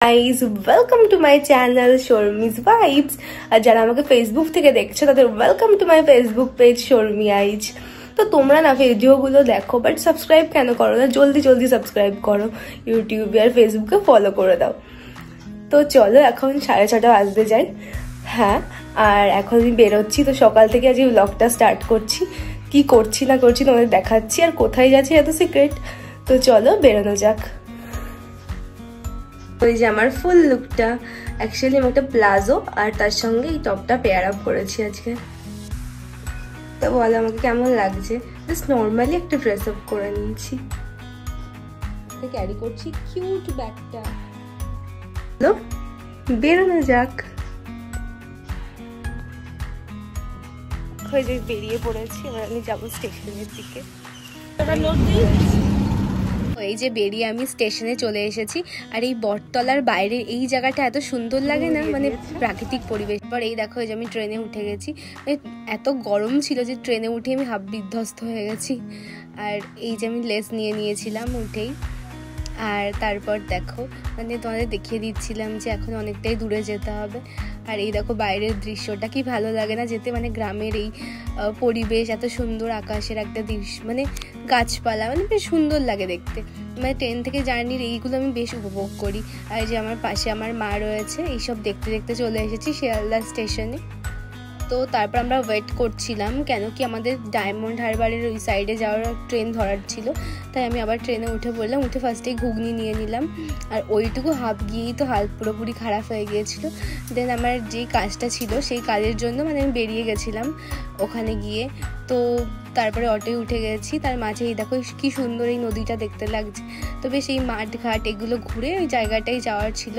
guys, welcome to my channel Shormi's Vibes. আর যারা আমাকে Facebook থেকে দেখছো তাদের welcome to my Facebook page Sharmi আইজ। তো তোমরা না ভিডিওগুলো দেখো বাট সাবস্ক্রাইব কেন করো না? জলদি জলদি সাবস্ক্রাইব করো, ইউটিউবে আর ফেসবুকে ফলো করে দাও। তো চলো এখন 6:30 বাজতে যাই। হ্যাঁ, আর এখন আমি বেরোচ্ছি। তো সকাল থেকে আজ ব্লগটা স্টার্ট করছি। কি করছি না করছি তোমাদের দেখাচ্ছি, আর কোথায় যাচ্ছি এত সিক্রেট। তো চলো বেরোনো যাক। ওই যে আমার ফুল লুকটা, অ্যাকচুয়ালি আমি একটা প্লাজো আর তার সঙ্গে এই টপটা পেয়ার আপ করেছি আজকে। তো বলো আমাকে কেমন লাগছে? জাস্ট নর্মালি একটা ড্রেস আপ করে নিয়েছি, ক্যারি করছি কিউট ব্যাগটা। চলো বেরোনো যাক। হয়ে যে বেরিয়ে পড়েছি, এবার আমি যাবো স্টেশনের দিকে। এই যে বেরিয়ে আমি স্টেশনে চলে এসেছি। আর এই বটতলার বাইরের এই জায়গাটা এত সুন্দর লাগে না, মানে প্রাকৃতিক পরিবেশ। পর এই দেখো, এই যে আমি ট্রেনে উঠে গেছি। এত গরম ছিল যে ট্রেনে উঠে আমি হাফ বিধ্বস্ত হয়ে গেছি। আর এই যে আমি লেস নিয়ে নিয়েছিলাম উঠেই। আর তারপর দেখো, মানে তোমাদের দেখিয়ে দিচ্ছিলাম যে এখন অনেকটাই দূরে যেতে হবে। আর এই দেখো বাইরের দৃশ্যটা কি ভালো লাগে না যেতে, মানে গ্রামের এই পরিবেশ, এত সুন্দর আকাশের একটা দৃশ্য, মানে গাছপালা, মানে বেশ সুন্দর লাগে দেখতে। মানে ট্রেন থেকে জার্নির এইগুলো আমি বেশ উপভোগ করি। আর যে আমার পাশে আমার মা রয়েছে, এইসব দেখতে দেখতে চলে এসেছি শিয়ালদা স্টেশনে। তো তারপর আমরা ওয়েট করছিলাম, কেন কি আমাদের ডায়মন্ড হারবারের ওই সাইডে যাওয়ার ট্রেন ধরার ছিল। তাই আমি আবার ট্রেনে উঠে পড়লাম। উঠে ফার্স্টেই ঘুগনি নিয়ে নিলাম। আর ওইটুকু হাফ গিয়েই তো হাল পুরোপুরি খারাপ হয়ে গিয়েছিল। দেন আমার যেই কাজটা ছিল সেই কাজের জন্য মানে আমি বেরিয়ে গেছিলাম ওখানে গিয়ে। তো তারপরে অটোয় উঠে গেছি। তার মাঝে এই দেখো কি সুন্দর এই নদীটা দেখতে লাগছে। তো বেশ এই মাঠ ঘাট এগুলো ঘুরে ওই জায়গাটাই যাওয়ার ছিল।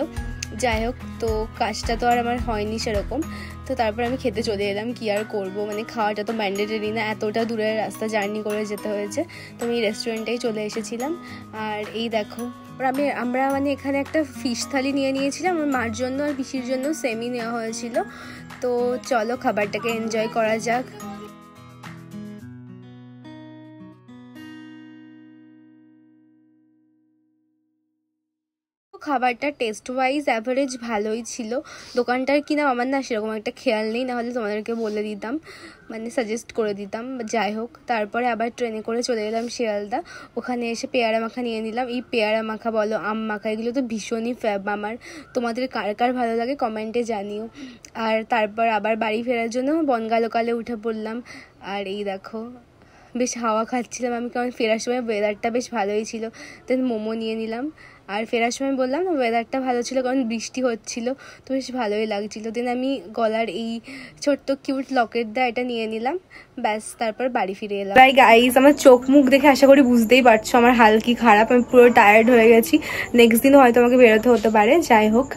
যাই হোক, তো কাজটা তো আর আমার হয়নি সেরকম। তো তারপর আমি খেতে চলে এলাম, কি আর করবো, মানে খাওয়াটা তো ম্যান্ডেটরি না, এতটা দূরের রাস্তা জার্নি করে যেতে হয়েছে। তো আমি এই রেস্টুরেন্টেই চলে এসেছিলাম। আর এই দেখো আমরা মানে এখানে একটা ফিশ থালি নিয়ে নিয়েছিলাম, আমার মার জন্য আর পিসির জন্য সেমই নেওয়া হয়েছিল। তো চলো খাবারটাকে এনজয় করা যাক। খাবারটা টেস্ট ওয়াইজ অ্যাভারেজ ভালোই ছিল। দোকানটার কিনা আমার না সেরকম একটা খেয়াল নেই, নাহলে তোমাদেরকে বলে দিতাম, মানে সাজেস্ট করে দিতাম। যাই হোক, তারপরে আবার ট্রেনে করে চলে এলাম শিয়ালদা। ওখানে এসে পেয়ারা মাখা নিয়ে নিলাম। এই পেয়ারা মাখা বলো, আম মাখা, এগুলো তো ভীষণই ফেভ আমার। তোমাদের কার কার ভালো লাগে কমেন্টে জানিও। আর তারপর আবার বাড়ি ফেরার জন্য বনগা লোকালে উঠে পড়লাম। আর এই দেখো বেশ হাওয়া খাচ্ছিলাম আমি, কারণ ফেরার সময় ওয়েদারটা বেশ ভালোই ছিল। দেন মোমো নিয়ে নিলাম। আর ফেরার সময় বললাম না ওয়েদারটা ভালো ছিল, কারণ বৃষ্টি হচ্ছিল, তো বেশ ভালোই লাগছিল। দেন আমি গলার এই ছোট্ট কিউট লকেট দা এটা নিয়ে নিলাম। ব্যাস, তারপর বাড়ি ফিরে এলাম। বাই গাইস, আমার চোখ মুখ দেখে আশা করি বুঝতেই পারছো আমার হাল কি খারাপ। আমি পুরো টায়ার্ড হয়ে গেছি। নেক্সট দিন হয়তো আমাকে বেরোতে হতে পারে। যাই হোক,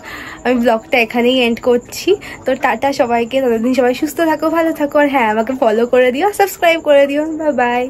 আমি ব্লগটা এখানেই এন্ড করছি। তো টাটা সবাইকে, ততদিন সবাই সুস্থ থাকো, ভালো থাকো। আর হ্যাঁ, আমাকে ফলো করে দিও, সাবস্ক্রাইব করে দিও। Bye bye.